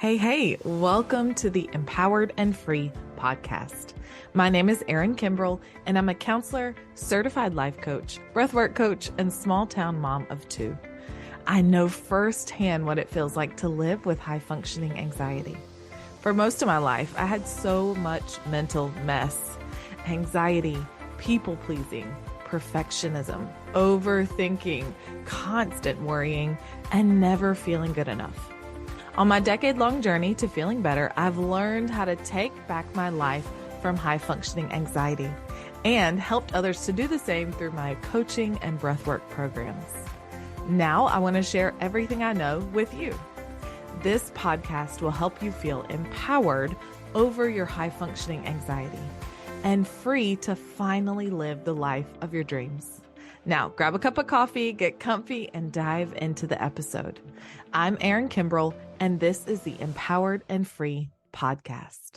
Hey, welcome to the Empowered and Free podcast. My name is Erin Kimbrell, and I'm a counselor, certified life coach, breathwork coach, and small town mom of two. I know firsthand what it feels like to live with high functioning anxiety. For most of my life, I had so much mental mess, anxiety, people pleasing, perfectionism, overthinking, constant worrying, and never feeling good enough. On my decade-long journey to feeling better, I've learned how to take back my life from high-functioning anxiety and helped others to do the same through my coaching and breathwork programs. Now I want to share everything I know with you. This podcast will help you feel empowered over your high-functioning anxiety and free to finally live the life of your dreams. Now, grab a cup of coffee, get comfy, and dive into the episode. I'm Erin Kimbrell, and this is the Empowered and Free podcast.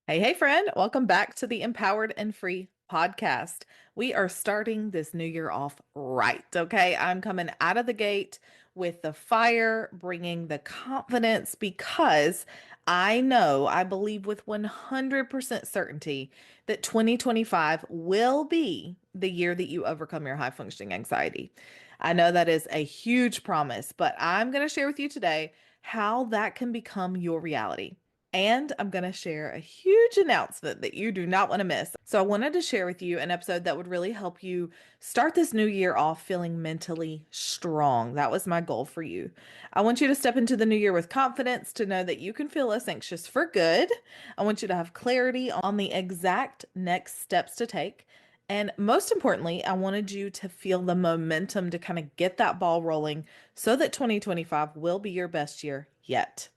Hey, friend. Welcome back to the Empowered and Free podcast. We are starting this new year off right, okay? I'm coming out of the gate with the fire, bringing the confidence because I believe with 100% certainty that 2025 will be the year that you overcome your high functioning anxiety. I know that is a huge promise, but I'm going to share with you today how that can become your reality. And I'm going to share a huge announcement that you do not want to miss. So I wanted to share with you an episode that would really help you start this new year off feeling mentally strong. That was my goal for you. I want you to step into the new year with confidence, to know that you can feel less anxious for good. I want you to have clarity on the exact next steps to take. And most importantly, I wanted you to feel the momentum to kind of get that ball rolling so that 2025 will be your best year yet.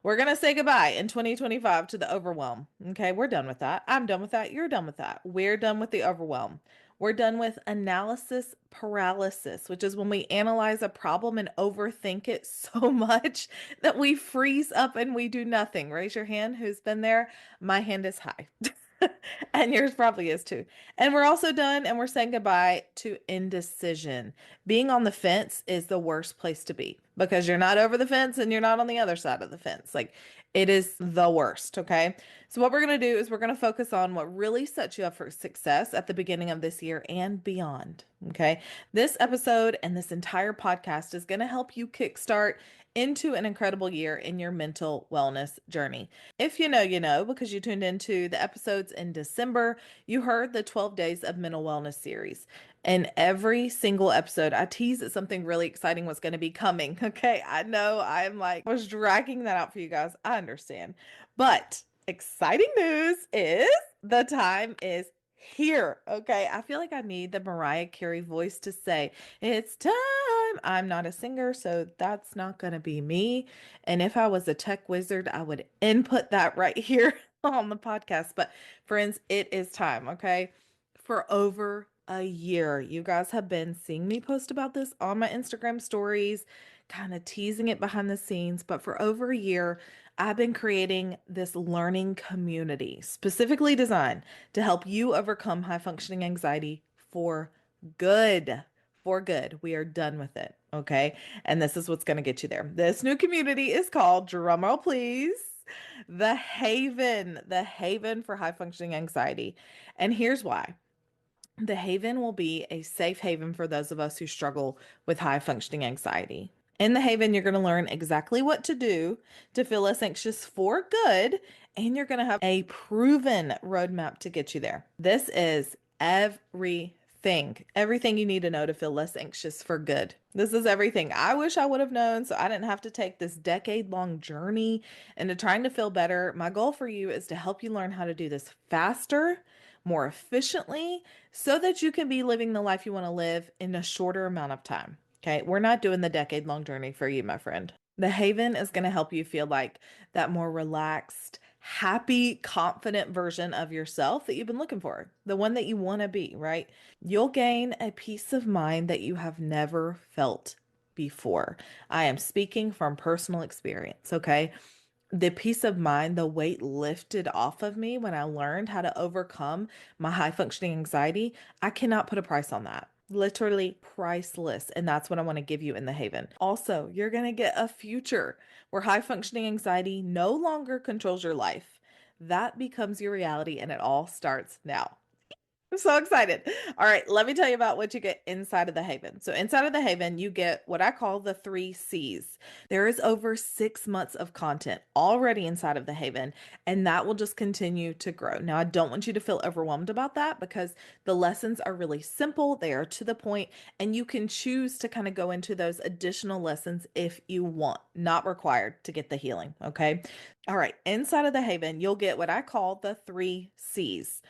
We're going to say goodbye in 2025 to the overwhelm. Okay, we're done with that. I'm done with that. You're done with that. We're done with the overwhelm. We're done with analysis paralysis, which is when we analyze a problem and overthink it so much that we freeze up and we do nothing. Raise your hand who's been there. My hand is high. And yours probably is too. And we're also done and we're saying goodbye to indecision. Being on the fence is the worst place to be because you're not over the fence and you're not on the other side of the fence. Like it is the worst. Okay. So what we're going to do is we're going to focus on what really sets you up for success at the beginning of this year and beyond. Okay. This episode and this entire podcast is going to help you kickstart into an incredible year in your mental wellness journey. If you know, because you tuned into the episodes in December, you heard the 12 Days of Mental Wellness series. In every single episode, I teased that something really exciting was going to be coming. Okay, I know I was dragging that out for you guys. I understand. But exciting news is the time is here. Okay, I feel like I need the Mariah Carey voice to say, it's time. I'm not a singer, so that's not going to be me. And if I was a tech wizard, I would input that right here on the podcast. But friends, it is time, okay? For over a year, you guys have been seeing me post about this on my Instagram stories, kind of teasing it behind the scenes. But for over a year, I've been creating this learning community specifically designed to help you overcome high functioning anxiety for good. For good. We are done with it. Okay. And this is what's going to get you there. This new community is called, drumroll please, the Haven for high functioning anxiety. And here's why. The Haven will be a safe haven for those of us who struggle with high functioning anxiety. In the Haven, you're going to learn exactly what to do to feel less anxious for good, and you're going to have a proven roadmap to get you there. This is everything you need to know to feel less anxious for good. This is everything I wish I would have known so I didn't have to take this decade-long journey into trying to feel better. My goal for you is to help you learn how to do this faster, more efficiently, so that you can be living the life you want to live in a shorter amount of time. Okay, we're not doing the decade-long journey for you, my friend. The Haven is going to help you feel like that more relaxed, happy, confident version of yourself that you've been looking for, the one that you want to be, right? You'll gain a peace of mind that you have never felt before. I am speaking from personal experience, okay? The peace of mind, the weight lifted off of me when I learned how to overcome my high functioning anxiety. I cannot put a price on that. literally priceless. And that's what I want to give you in the Haven. Also, you're going to get a future where high functioning anxiety no longer controls your life. That becomes your reality, and it all starts now. I'm so excited. All right, let me tell you about what you get inside of the Haven. So, inside of the Haven, you get what I call the three C's. There is over 6 months of content already inside of the Haven, and that will just continue to grow. Now, I don't want you to feel overwhelmed about that because the lessons are really simple, they are to the point, and you can choose to kind of go into those additional lessons if you want, not required to get the healing. Okay. All right, inside of the Haven, you'll get what I call the three C's: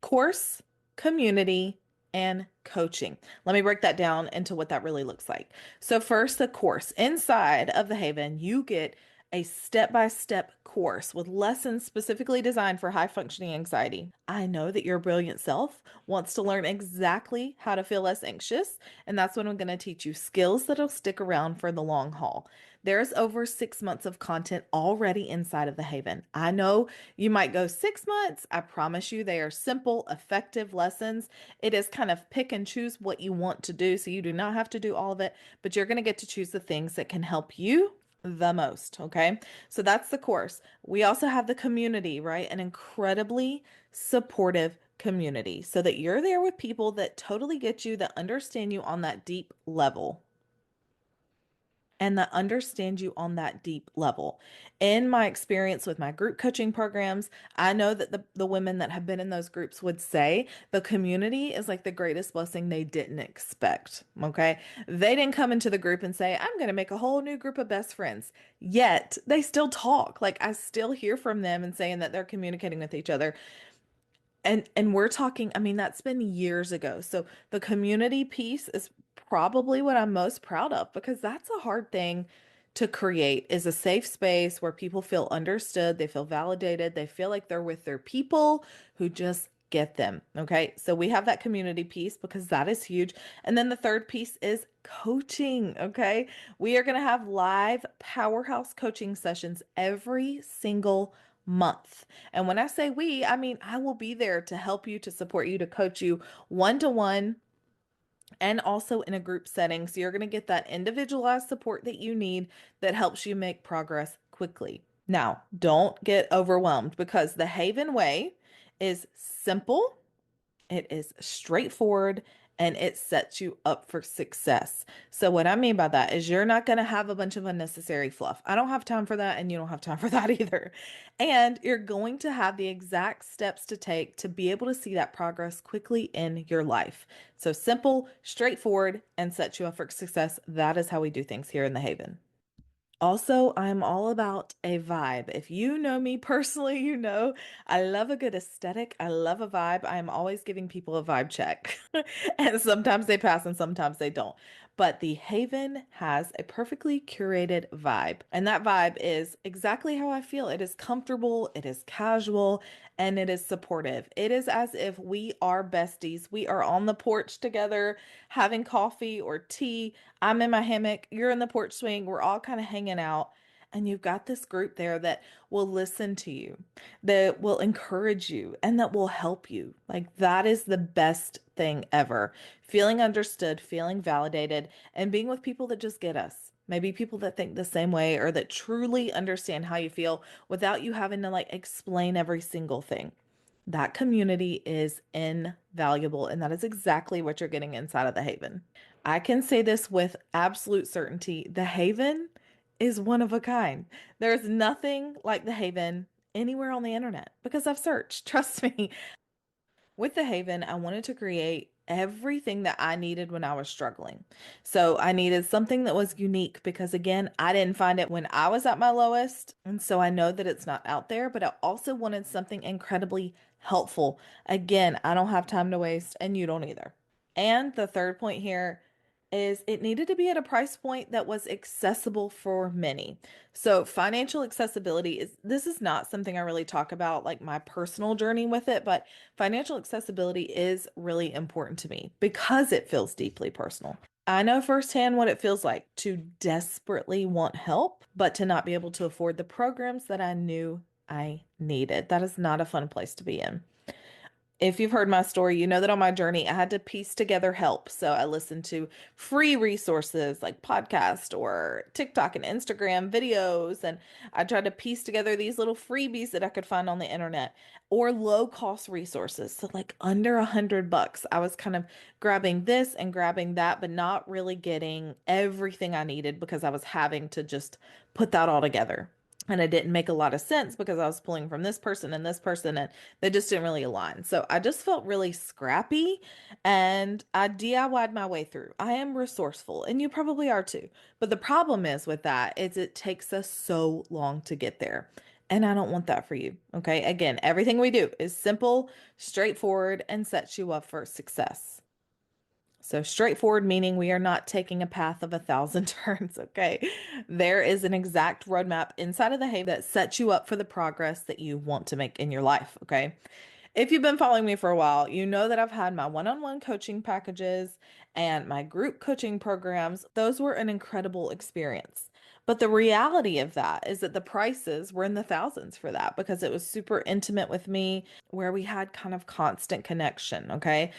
course, community, and coaching. Let me break that down into what that really looks like. So, first, the course. Inside of the Haven, you get a step-by-step course with lessons specifically designed for high functioning anxiety. I know that your brilliant self wants to learn exactly how to feel less anxious, and that's what I'm going to teach you, skills that'll stick around for the long haul. There's over 6 months of content already inside of the Haven. I know you might go 6 months. I promise you, they are simple, effective lessons. It is kind of pick and choose what you want to do. So you do not have to do all of it, but you're going to get to choose the things that can help you the most. Okay. So that's the course. We also have the community, right? An incredibly supportive community so that you're there with people that totally get you, that understand you on that deep level and that understand you on that deep level. In my experience with my group coaching programs, I know that the women that have been in those groups would say the community is like the greatest blessing they didn't expect. Okay. They didn't come into the group and say, I'm going to make a whole new group of best friends. Yet they still talk. Like I still hear from them and saying that they're communicating with each other. And we're talking, I mean, that's been years ago. So the community piece is probably what I'm most proud of because that's a hard thing to create is a safe space where people feel understood, they feel validated, they feel like they're with their people who just get them. Okay. So we have that community piece because that is huge. And then the third piece is coaching. Okay. We are going to have live powerhouse coaching sessions every single month. And when I say we, I mean I will be there to help you, to support you, to coach you one to one and also in a group setting. So you're going to get that individualized support that you need that helps you make progress quickly. Now, don't get overwhelmed because the Haven Way is simple, it is straightforward, and it sets you up for success. So, what I mean by that is you're not going to have a bunch of unnecessary fluff. I don't have time for that, and you don't have time for that either. And you're going to have the exact steps to take to be able to see that progress quickly in your life. So, simple, straightforward, and sets you up for success. That is how we do things here in the Haven. Also, I'm all about a vibe. If you know me personally, you know I love a good aesthetic. I love a vibe. I'm always giving people a vibe check. And sometimes they pass and sometimes they don't. But the Haven has a perfectly curated vibe. And that vibe is exactly how I feel. It is comfortable, it is casual, and it is supportive. It is as if we are besties. We are on the porch together having coffee or tea. I'm in my hammock, you're in the porch swing, we're all kind of hanging out. And you've got this group there that will listen to you, that will encourage you, and that will help you. Like, that is the best thing ever. Feeling understood, feeling validated, and being with people that just get us. Maybe people that think the same way or that truly understand how you feel without you having to like explain every single thing. That community is invaluable, and that is exactly what you're getting inside of the Haven. I can say this with absolute certainty. The Haven is one of a kind. There's nothing like the Haven anywhere on the internet because I've searched. Trust me. With the Haven, I wanted to create everything that I needed when I was struggling. So I needed something that was unique because, again, I didn't find it when I was at my lowest. And so I know that it's not out there, but I also wanted something incredibly helpful. Again, I don't have time to waste, and you don't either. And the third point here is it needed to be at a price point that was accessible for many. So financial accessibility is this is not something I really talk about like my personal journey with it, but financial accessibility is really important to me because it feels deeply personal. I know firsthand what it feels like to desperately want help, but to not be able to afford the programs that I knew I needed. That is not a fun place to be in. If you've heard my story, you know that on my journey, I had to piece together help. So I listened to free resources like podcast or TikTok and Instagram videos. And I tried to piece together these little freebies that I could find on the internet or low cost resources. So like under $100. I was kind of grabbing this and grabbing that, but not really getting everything I needed because I was having to just put that all together. And it didn't make a lot of sense because I was pulling from this person, and they just didn't really align. So I just felt really scrappy and I DIY'd my way through. I am resourceful and you probably are too. But the problem is with that is it takes us so long to get there. And I don't want that for you. Okay. Again, everything we do is simple, straightforward, and sets you up for success. So straightforward meaning we are not taking a path of 1,000 turns, okay? There is an exact roadmap inside of the Haven that sets you up for the progress that you want to make in your life, okay? If you've been following me for a while, you know that I've had my one-on-one coaching packages and my group coaching programs. Those were an incredible experience. But the reality of that is that the prices were in the thousands for that because it was super intimate with me, where we had kind of constant connection, okay?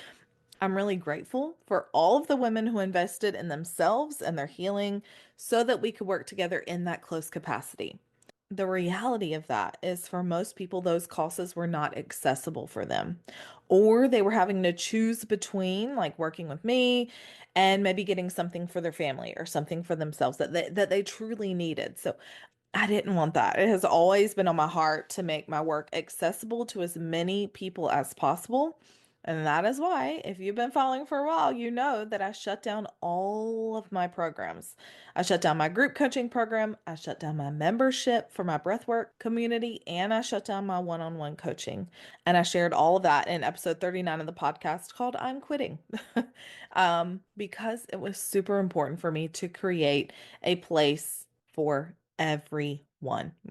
I'm really grateful for all of the women who invested in themselves and their healing so that we could work together in that close capacity. The reality of that is for most people, those courses were not accessible for them, or they were having to choose between like working with me and maybe getting something for their family or something for themselves that they truly needed. So I didn't want that. It has always been on my heart to make my work accessible to as many people as possible. And that is why, if you've been following for a while, you know that I shut down all of my programs. I shut down my group coaching program, I shut down my membership for my breathwork community, and I shut down my one-on-one coaching. And I shared all of that in episode 39 of the podcast called I'm Quitting. Because it was super important for me to create a place for everyone.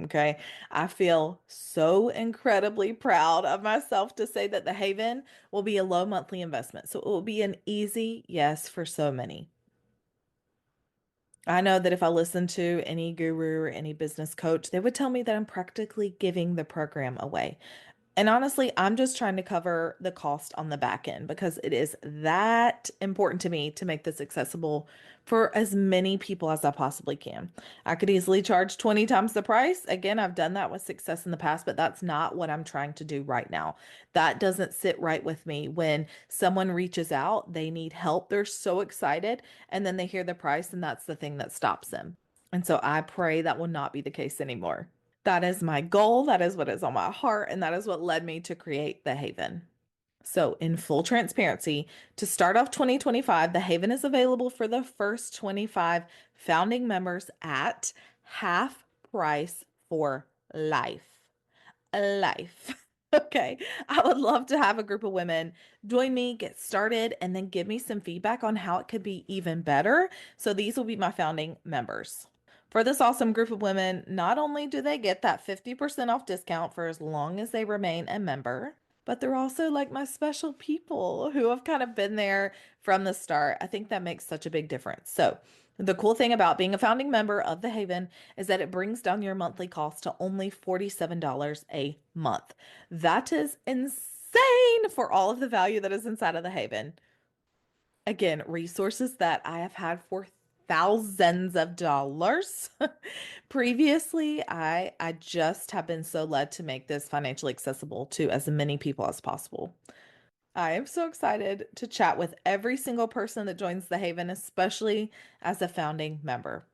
Okay. I feel so incredibly proud of myself to say that the Haven will be a low monthly investment. So it will be an easy yes for so many. I know that if I listen to any guru or any business coach, they would tell me that I'm practically giving the program away. And honestly, I'm just trying to cover the cost on the back end because it is that important to me to make this accessible for as many people as I possibly can. I could easily charge 20 times the price. Again, I've done that with success in the past, but that's not what I'm trying to do right now. That doesn't sit right with me. When someone reaches out, they need help, they're so excited, and then they hear the price, and that's the thing that stops them. And so I pray that will not be the case anymore. That is my goal. That is what is on my heart. And that is what led me to create the Haven. So, in full transparency, to start off 2025, the Haven is available for the first 25 founding members at half price for life. Life. Okay. I would love to have a group of women join me, get started, and then give me some feedback on how it could be even better. So, these will be my founding members. For this awesome group of women, not only do they get that 50% off discount for as long as they remain a member, but they're also like my special people who have kind of been there from the start. I think that makes such a big difference. So, the cool thing about being a founding member of the Haven is that it brings down your monthly cost to only $47 a month. That is insane for all of the value that is inside of the Haven. Again, resources that I have had for thousands of dollars. Previously, I just have been so led to make this financially accessible to as many people as possible. I am so excited to chat with every single person that joins the Haven, especially as a founding member.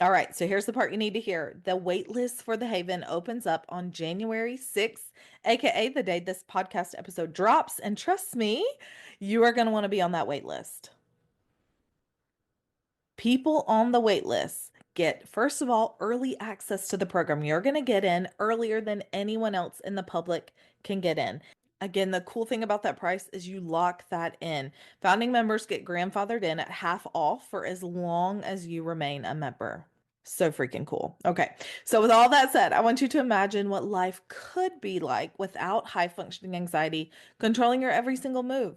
All right, so here's the part you need to hear. The wait list for the Haven opens up on January 6th, aka the day this podcast episode drops. And trust me, you are going to want to be on that wait list. People on the wait list get, first of all, early access to the program. You're going to get in earlier than anyone else in the public can get in. Again, the cool thing about that price is you lock that in. Founding members get grandfathered in at half off for as long as you remain a member. So freaking cool. Okay. So with all that said, I want you to imagine what life could be like without high functioning anxiety controlling your every single move.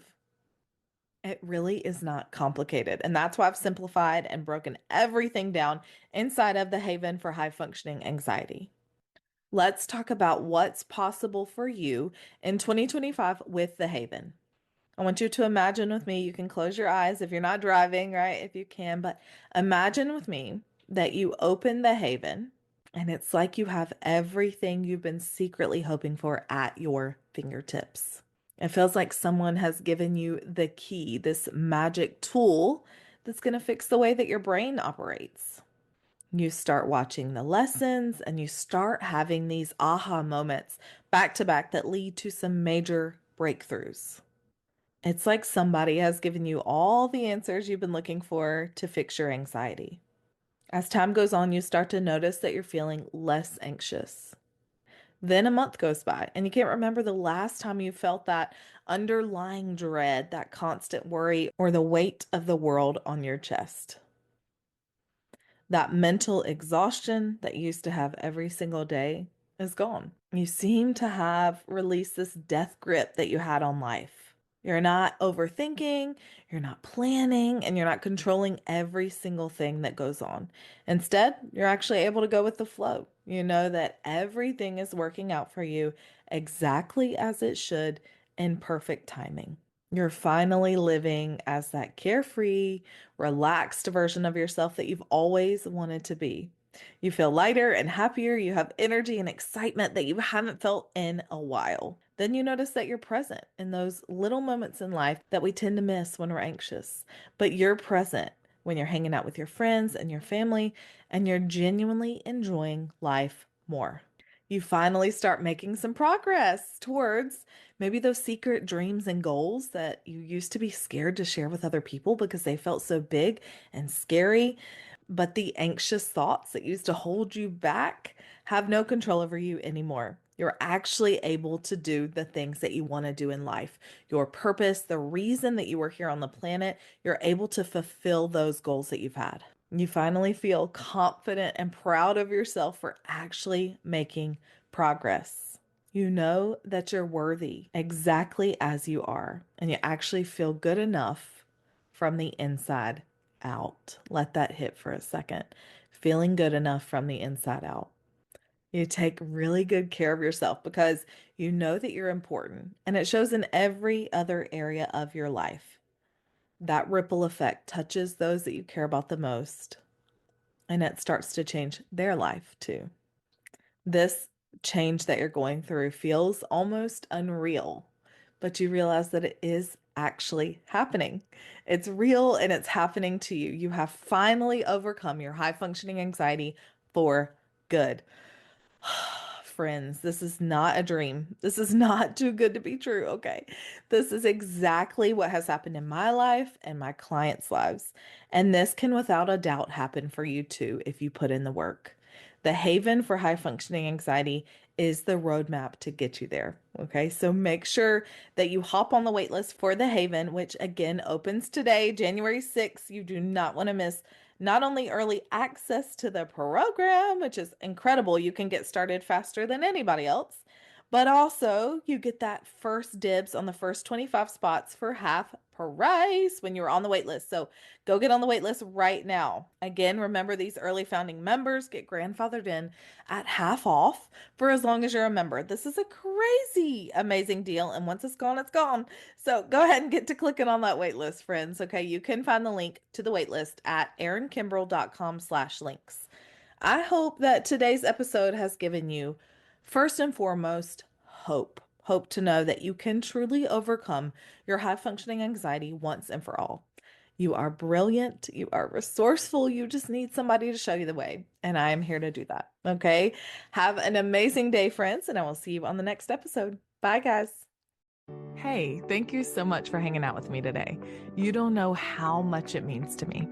It really is not complicated. And that's why I've simplified and broken everything down inside of the Haven for high functioning anxiety. Let's talk about what's possible for you in 2025 with the Haven. I want you to imagine with me, you can close your eyes if you're not driving, right? If you can, but imagine with me that you open the Haven and it's like you have everything you've been secretly hoping for at your fingertips. It feels like someone has given you the key, this magic tool that's going to fix the way that your brain operates. You start watching the lessons and you start having these aha moments back to back that lead to some major breakthroughs. It's like somebody has given you all the answers you've been looking for to fix your anxiety. As time goes on, you start to notice that you're feeling less anxious. Then a month goes by and you can't remember the last time you felt that underlying dread, that constant worry, or the weight of the world on your chest. That mental exhaustion that you used to have every single day is gone. You seem to have released this death grip that you had on life. You're not overthinking, you're not planning, and you're not controlling every single thing that goes on. Instead, you're actually able to go with the flow. You know that everything is working out for you exactly as it should in perfect timing. You're finally living as that carefree, relaxed version of yourself that you've always wanted to be. You feel lighter and happier. You have energy and excitement that you haven't felt in a while. Then you notice that you're present in those little moments in life that we tend to miss when we're anxious. But you're present when you're hanging out with your friends and your family, and you're genuinely enjoying life more. You finally start making some progress towards maybe those secret dreams and goals that you used to be scared to share with other people because they felt so big and scary. But the anxious thoughts that used to hold you back have no control over you anymore. You're actually able to do the things that you want to do in life. Your purpose, the reason that you were here on the planet, you're able to fulfill those goals that you've had. You finally feel confident and proud of yourself for actually making progress. You know that you're worthy exactly as you are, and you actually feel good enough from the inside out. Let that hit for a second. Feeling good enough from the inside out. You take really good care of yourself because you know that you're important, and it shows in every other area of your life. That ripple effect touches those that you care about the most, and it starts to change their life too. This change that you're going through feels almost unreal, but you realize that it is actually happening. It's real and it's happening to you. You have finally overcome your high functioning anxiety for good. Friends, this is not a dream. This is not too good to be true, okay? This is exactly what has happened in my life and my clients' lives. And this can without a doubt happen for you too if you put in the work. The Haven for high functioning anxiety is the roadmap to get you there. Okay, so make sure that you hop on the wait list for the Haven, which again opens today, January 6th. You do not want to miss not only early access to the program, which is incredible, you can get started faster than anybody else, but also you get that first dibs on the first 25 spots for half price when you're on the wait list. So go get on the wait list right now. Again, remember these early founding members get grandfathered in at half off for as long as you're a member. This is a crazy, amazing deal. And once it's gone, it's gone. So go ahead and get to clicking on that wait list, friends. Okay, you can find the link to the wait list at erinkimbrell.com/links. I hope that today's episode has given you, first and foremost, hope. Hope to know that you can truly overcome your high functioning anxiety once and for all. You are brilliant. You are resourceful. You just need somebody to show you the way. And I am here to do that. Okay. Have an amazing day, friends. And I will see you on the next episode. Bye, guys. Hey, thank you so much for hanging out with me today. You don't know how much it means to me.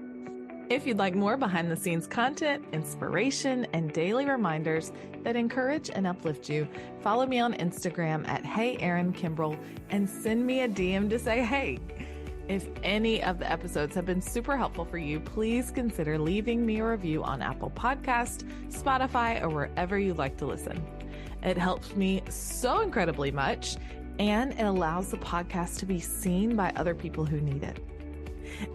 If you'd like more behind the scenes content, inspiration, and daily reminders that encourage and uplift you, follow me on Instagram at Hey Erin Kimbrell and send me a DM to say hey. If any of the episodes have been super helpful for you, please consider leaving me a review on Apple Podcast, Spotify, or wherever you like to listen. It helps me so incredibly much, and it allows the podcast to be seen by other people who need it.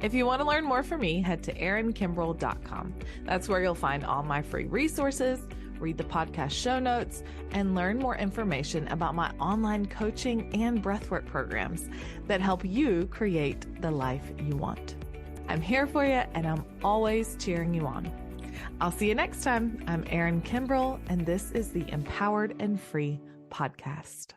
If you want to learn more from me, head to erinkimbrell.com. That's where you'll find all my free resources, read the podcast show notes, and learn more information about my online coaching and breathwork programs that help you create the life you want. I'm here for you, and I'm always cheering you on. I'll see you next time. I'm Erin Kimbrell, and this is the Empowered and Free podcast.